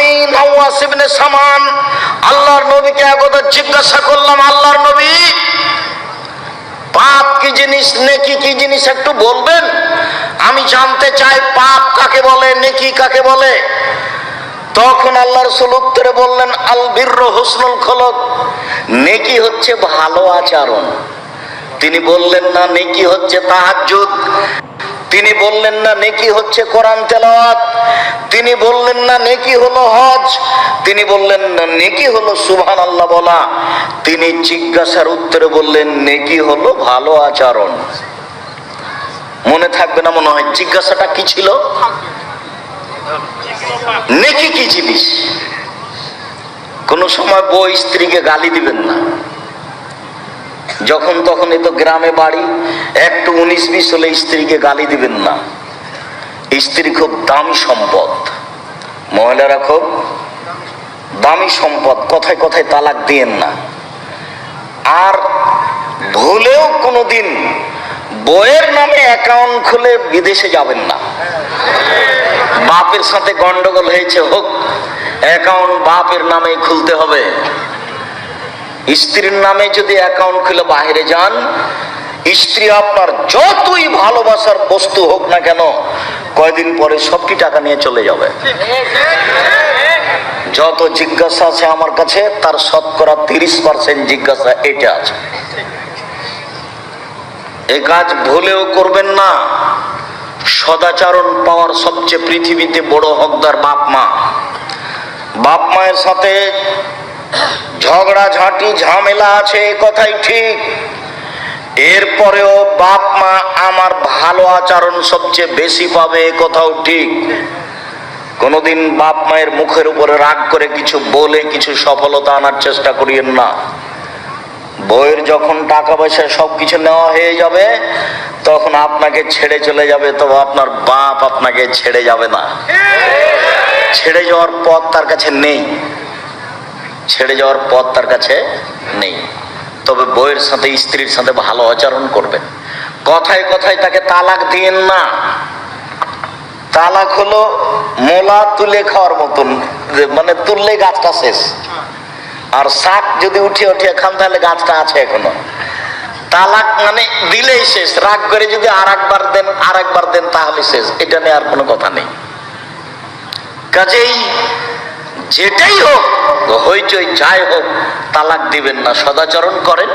আমি নওয়াস ইবনে সামান আল্লাহর নবীকে একদা জিজ্ঞাসা করলাম, আল্লাহর নবী, পাপ কি জিনিস, নেকি কি জিনিস একটু বলবেন? আমি জানতে চাই পাপ কাকে বলে, নেকি কাকে বলে। তখন আল্লাহ রাসূল উত্তরে বললেন, আল বিররু হুসনুল খুলুক, নেকি হচ্ছে ভালো আচরণ। তিনি বললেন না নেকি হচ্ছে তাহাজ্জুদ, তিনি বললেন না নেকি হচ্ছে কোরআন তেলাওয়াত, তিনি বললেন না নেকি হলো হজ, তিনি বললেন না নেকি হলো সুবহানাল্লাহ বলা। তিনি জিজ্ঞাসার উত্তরে বললেন নেকি হলো ভালো আচরণ। মনে থাকবে না মনে হয় জিজ্ঞাসাটা কি ছিল? নেকি কি জিনিস? কোন সময় বউ স্ত্রীকে গালি দিবেন না, যখন তখন, এ তো গ্রামে বাড়ি, একটু 19-20 হলে স্ত্রীকে গালি দিবেন না। স্ত্রী খুব দামি সম্পদ, মহিলারা খুব দামি সম্পদ, কথায় কথায় তালাক দিয়েন না। আর ভুলেও কোনোদিন বইয়ের নামে অ্যাকাউন্ট খুলে বিদেশে যাবেন না। বাপের সাথে গন্ডগোল হয়েছে, হোক, অ্যাকাউন্ট বাপের নামে খুলতে হবে। স্ত্রীর নামে যদি অ্যাকাউন্ট খুলে বাইরে যান, স্ত্রী আপনার যতই ভালোবাসার বস্তু হোক না কেন, কয়দিন পরে সবটি টাকা নিয়ে চলে যাবে। যত জিজ্ঞাসা আছে আমার কাছে, তার শতকরা 30% জিজ্ঞাসা এটা আছে। এ কাজ ভুলেও করবেন না। সদাচরণ পাওয়ার সবচেয়ে পৃথিবীতে বড় হকদার বাপ মা। বাপ মায়ের সাথে ঝগড়াঝাঁটি ঝামেলা আছে, এ কথাই ঠিক। এরপরেও বাপ মা আমার ভালো আচরণ সবচেয়ে বেশি পাবে, এ কথাও ঠিক। কোনোদিন বাপ মায়ের মুখের উপরে রাগ করে কিছু বলে কিছু সফলতা আনার চেষ্টা করিয়েন না। বইয়ের যখন টাকা পয়সা সবকিছু নেওয়া হয়ে যাবে, তখন আপনাকে ছেড়ে চলে যাবে, তবে আপনার বাপ আপনাকে ছেড়ে যাবে না। ছেড়ে যাওয়ার পথ তার কাছে নেই, ছেড়ে যাওয়ার পথ তার কাছে নেই। তবে বইয়ের সাথে, স্ত্রীর সাথে ভালো আচরণ করবেন। কথায় কথায় তাকে তালাক দিয়েন না। তালাক হলো মোলা তুলে খাওয়ার মতন, মানে তুললে গাছটা শেষ। আর শাক যদি উঠিয়ে উঠিয়ে খান তাহলে গাছটা আছে এখনো। তালাক মানে দিলেই শেষ। রাগ করে যদি আরেকবার দেন তাহলে শেষ, এটা নিয়ে আর কোনো কথা নেই। কাজেই যেটাই হোক, হইচই যাই হোক, তালাক দিবেন না, সদাচরণ করেন।